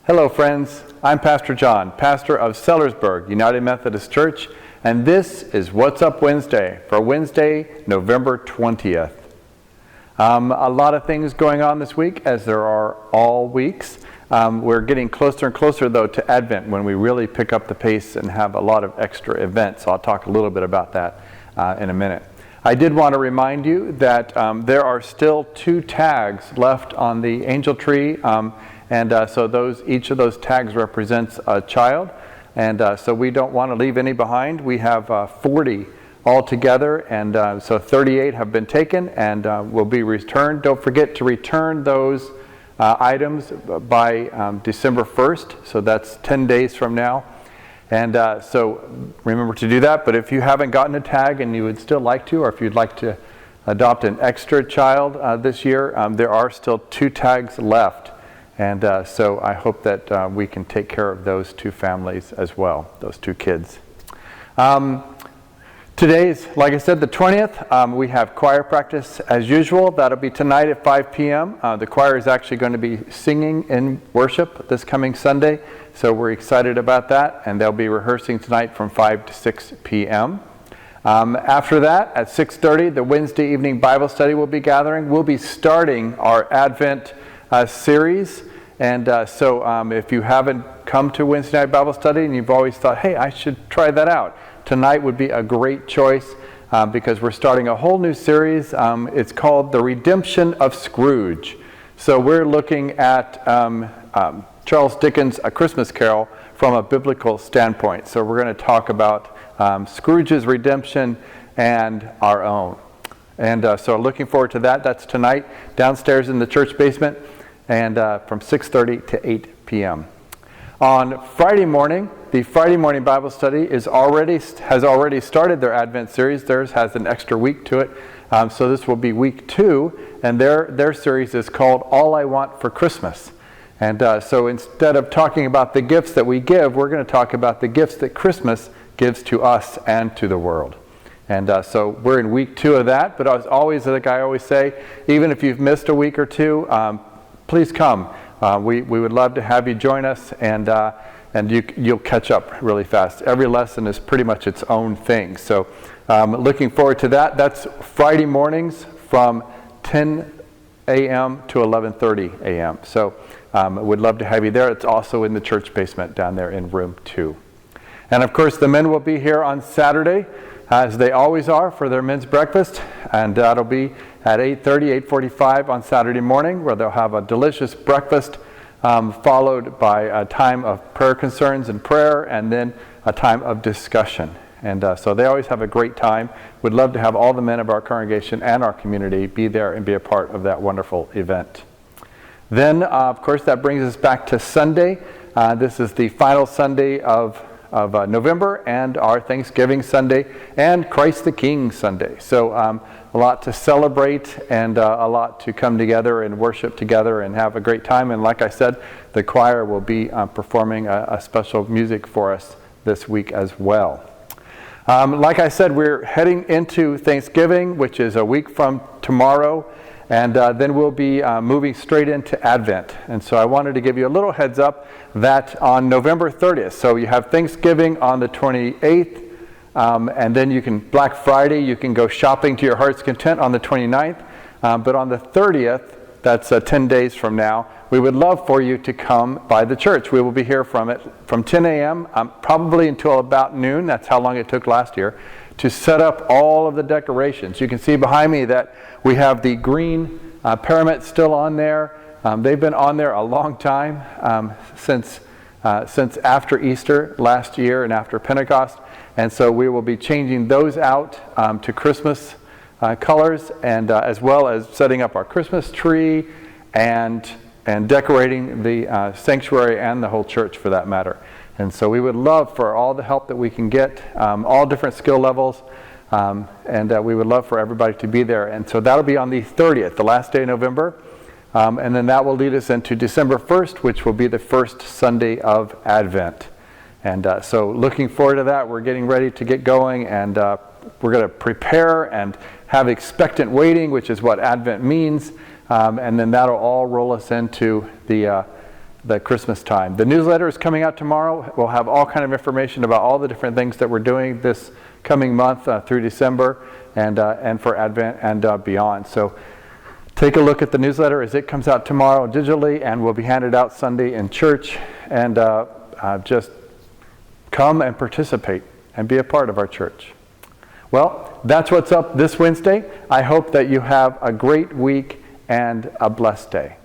Hello friends, I'm Pastor John, pastor of Sellersburg United Methodist Church, and this is What's Up Wednesday for Wednesday, November 20th. A lot of things going on this week, as there are all weeks. We're getting closer and closer though to Advent, when we really pick up the pace and have a lot of extra events. So I'll talk a little bit about that in a minute. I did want to remind you that there are still 2 tags left on the angel tree. So each of those tags represents a child, and so we don't want to leave any behind. We have 40 altogether, and so 38 have been taken and will be returned. Don't forget to return those items by December 1st, so that's 10 days from now. And so remember to do that, but if you haven't gotten a tag and you would still like to, or if you'd like to adopt an extra child this year, there are still 2 tags left. And so I hope that we can take care of those 2 families as well, those 2 kids. Today's, like I said, the 20th. We have choir practice as usual. That'll be tonight at 5 p.m. The choir is actually going to be singing in worship this coming Sunday, so we're excited about that. And they'll be rehearsing tonight from 5 to 6 p.m. After that, at 6:30, the Wednesday evening Bible study will be gathering. We'll be starting our Advent series, and so if you haven't come to Wednesday night Bible study and you've always thought, hey, I should try that out, tonight would be a great choice because we're starting a whole new series. It's called The Redemption of Scrooge. So we're looking at Charles Dickens' A Christmas Carol from a biblical standpoint. So we're going to talk about Scrooge's redemption and our own. And so looking forward to that. That's tonight downstairs in the church basement, and from 6:30 to 8 p.m. On Friday morning, the Friday morning Bible study has already started their Advent series. Theirs has an extra week to it. So this will be week 2, and their series is called All I Want for Christmas. And so instead of talking about the gifts that we give, we're going to talk about the gifts that Christmas gives to us and to the world. And so we're in week 2 of that, but as always, like I always say, even if you've missed a week or 2, please come. We would love to have you join us, and you'll catch up really fast. Every lesson is pretty much its own thing. So looking forward to that. That's Friday mornings from 10 a.m. to 11:30 a.m. So we'd love to have you there. It's also in the church basement down there in room 2. And of course, the men will be here on Saturday, as they always are, for their men's breakfast, and that'll be at 8:30, 8:45 on Saturday morning, where they'll have a delicious breakfast followed by a time of prayer concerns and prayer, and then a time of discussion. And so they always have a great time. We'd love to have all the men of our congregation and our community be there and be a part of that wonderful event. Then, of course, that brings us back to Sunday. This is the final Sunday of November, and our Thanksgiving Sunday, and Christ the King Sunday. So a lot to celebrate, and a lot to come together and worship together and have a great time. And like I said, the choir will be performing a special music for us this week as well. Like I said, we're heading into Thanksgiving, which is a week from tomorrow. And then we'll be moving straight into Advent. And so I wanted to give you a little heads up that on November 30th, so you have Thanksgiving on the 28th, and then Black Friday, you can go shopping to your heart's content on the 29th. But on the 30th, that's 10 days from now, we would love for you to come by the church. We will be here from 10 a.m., probably until about noon. That's how long it took last year, to set up all of the decorations. You can see behind me that we have the green pyramid still on there. They've been on there a long time, since after Easter last year and after Pentecost. And so we will be changing those out to Christmas colors, and as well as setting up our Christmas tree and decorating the sanctuary and the whole church for that matter. And so we would love for all the help that we can get, all different skill levels, and we would love for everybody to be there. And so that'll be on the 30th, the last day of November. And then that will lead us into December 1st, which will be the first Sunday of Advent. And so looking forward to that. We're getting ready to get going, and we're going to prepare and have expectant waiting, which is what Advent means. And then that'll all roll us into the the Christmas time. The newsletter is coming out tomorrow. We'll have all kind of information about all the different things that we're doing this coming month through December and for Advent and beyond. So take a look at the newsletter as it comes out tomorrow digitally and will be handed out Sunday in church. And just come and participate and be a part of our church. Well, that's what's up this Wednesday. I hope that you have a great week and a blessed day.